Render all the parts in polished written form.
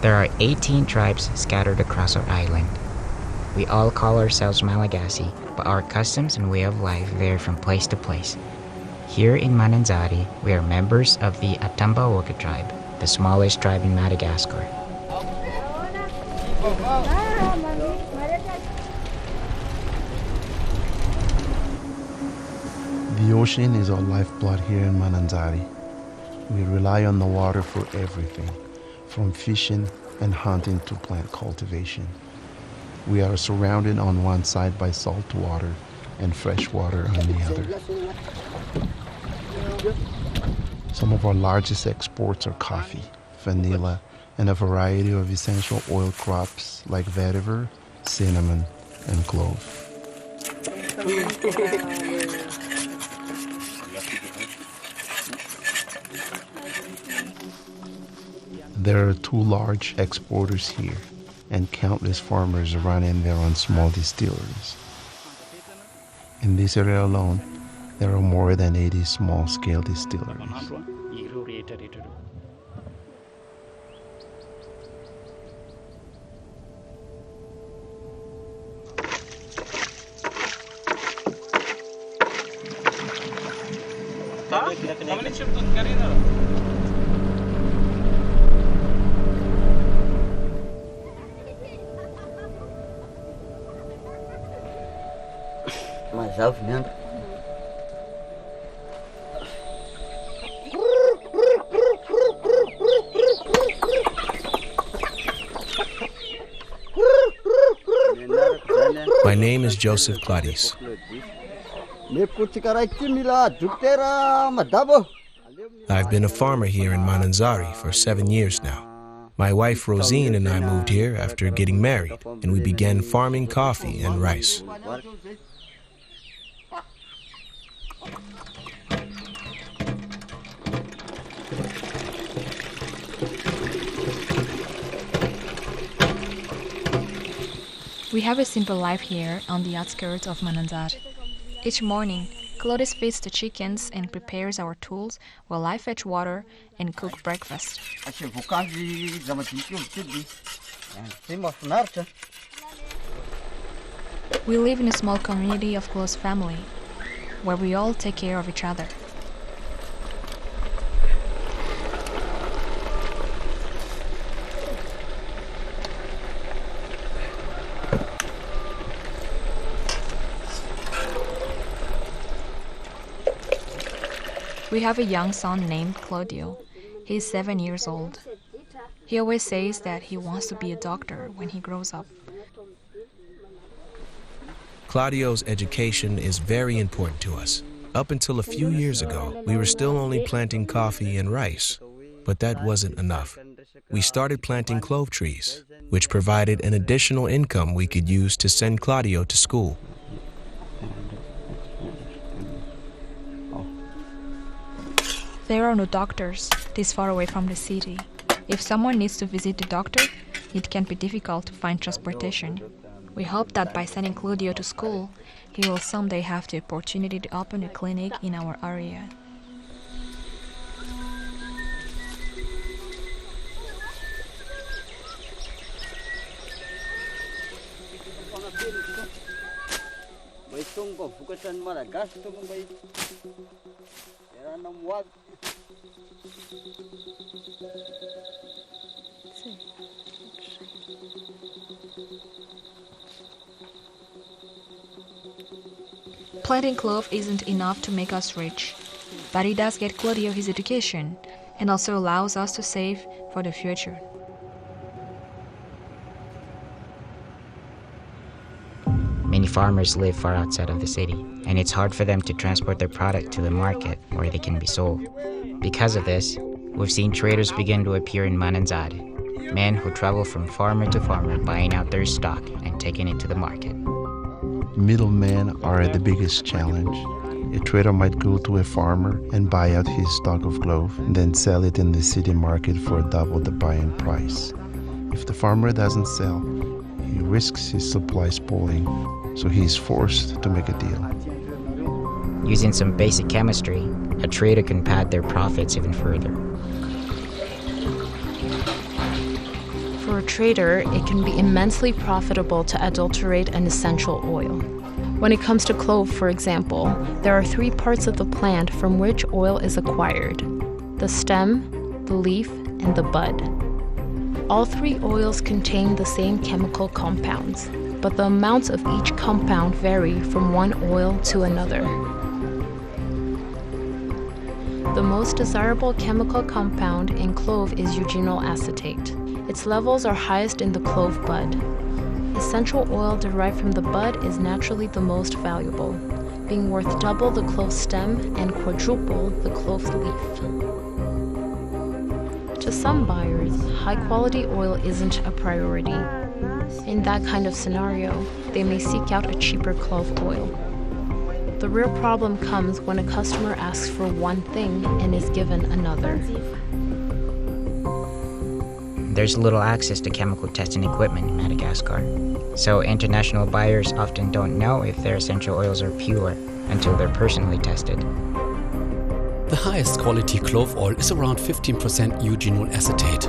There are 18 tribes scattered across our island. We all call ourselves Malagasy, but our customs and way of life vary from place to place. Here in Mananzari, we are members of the Atambaoka tribe, the smallest tribe in Madagascar. The ocean is our lifeblood here in Mananzari. We rely on the water for everything, from fishing and hunting to plant cultivation. We are surrounded on one side by salt water and fresh water on the other. Some of our largest exports are coffee, vanilla, and a variety of essential oil crops like vetiver, cinnamon, and clove. There are 2 large exporters here, and countless farmers running their own small distilleries. In this area alone, there are more than 80 small-scale distilleries. My name is Joseph Claudius. I've been a farmer here in Mananzari for 7 years now. My wife Rosine and I moved here after getting married, and we began farming coffee and rice. We have a simple life here on the outskirts of Mananzari. Each morning, Claudius feeds the chickens and prepares our tools while I fetch water and cook breakfast. We live in a small community of close family, where we all take care of each other. We have a young son named Claudio. He's 7 years old. He always says that he wants to be a doctor when he grows up. Claudio's education is very important to us. Up until a few years ago, we were still only planting coffee and rice, but that wasn't enough. We started planting clove trees, which provided an additional income we could use to send Claudio to school. There are no doctors this far away from the city. If someone needs to visit the doctor, it can be difficult to find transportation. We hope that by sending Claudio to school, he will someday have the opportunity to open a clinic in our area. Planting clove isn't enough to make us rich, but it does get Claudio his education and also allows us to save for the future. Many farmers live far outside of the city, and it's hard for them to transport their product to the market where they can be sold. Because of this, we've seen traders begin to appear in Mananzari, men who travel from farmer to farmer buying out their stock and taking it to the market. Middlemen are the biggest challenge. A trader might go to a farmer and buy out his stock of clove, and then sell it in the city market for double the buying price. If the farmer doesn't sell, he risks his supply spoiling, so he is forced to make a deal. Using some basic chemistry, a trader can pad their profits even further. For a trader, it can be immensely profitable to adulterate an essential oil. When it comes to clove, for example, there are 3 parts of the plant from which oil is acquired: the stem, the leaf, and the bud. All 3 oils contain the same chemical compounds, but the amounts of each compound vary from one oil to another. The most desirable chemical compound in clove is eugenyl acetate. Its levels are highest in the clove bud. Essential oil derived from the bud is naturally the most valuable, being worth double the clove stem and quadruple the clove leaf. To some buyers, high-quality oil isn't a priority. In that kind of scenario, they may seek out a cheaper clove oil. The real problem comes when a customer asks for one thing and is given another. There's little access to chemical testing equipment in Madagascar, so international buyers often don't know if their essential oils are pure until they're personally tested. The highest quality clove oil is around 15% eugenyl acetate.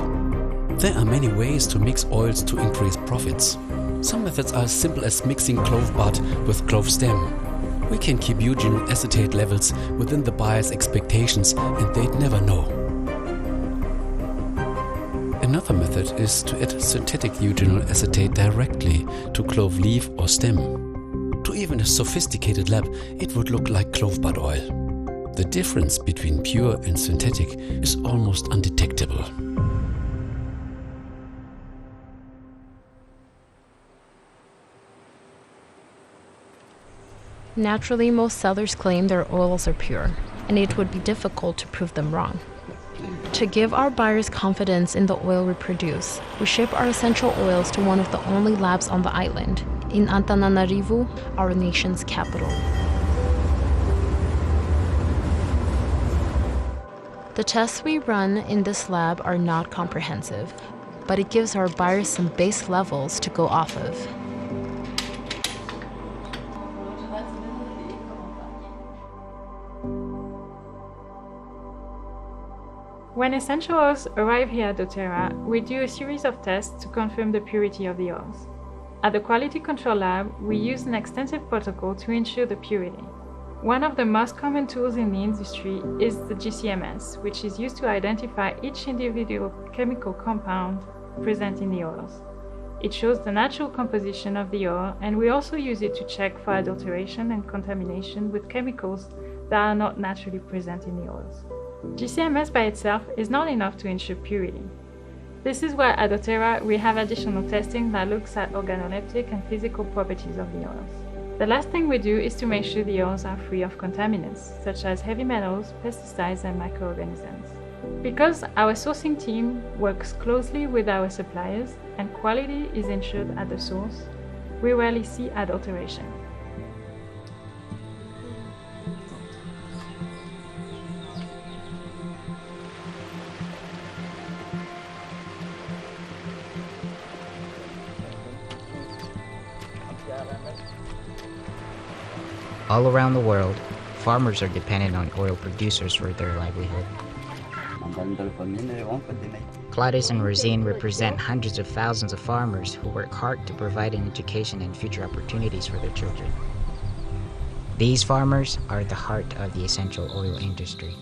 There are many ways to mix oils to increase profits. Some methods are as simple as mixing clove bud with clove stem. We can keep eugenyl acetate levels within the buyer's expectations and they'd never know. Another method is to add synthetic eugenyl acetate directly to clove leaf or stem. To even a sophisticated lab, it would look like clove bud oil. The difference between pure and synthetic is almost undetectable. Naturally, most sellers claim their oils are pure, and it would be difficult to prove them wrong. To give our buyers confidence in the oil we produce, we ship our essential oils to one of the only labs on the island, in Antananarivo, our nation's capital. The tests we run in this lab are not comprehensive, but it gives our buyers some base levels to go off of. When essential oils arrive here at doTERRA, we do a series of tests to confirm the purity of the oils. At the Quality Control Lab, we use an extensive protocol to ensure the purity. One of the most common tools in the industry is the GCMS, which is used to identify each individual chemical compound present in the oils. It shows the natural composition of the oil, and we also use it to check for adulteration and contamination with chemicals that are not naturally present in the oils. GCMS by itself is not enough to ensure purity. This is why at doTERRA we have additional testing that looks at organoleptic and physical properties of the oils. The last thing we do is to make sure the oils are free of contaminants, such as heavy metals, pesticides, and microorganisms. Because our sourcing team works closely with our suppliers and quality is ensured at the source, we rarely see adulteration. All around the world, farmers are dependent on oil producers for their livelihood. Claudius and Rosine represent hundreds of thousands of farmers who work hard to provide an education and future opportunities for their children. These farmers are the heart of the essential oil industry.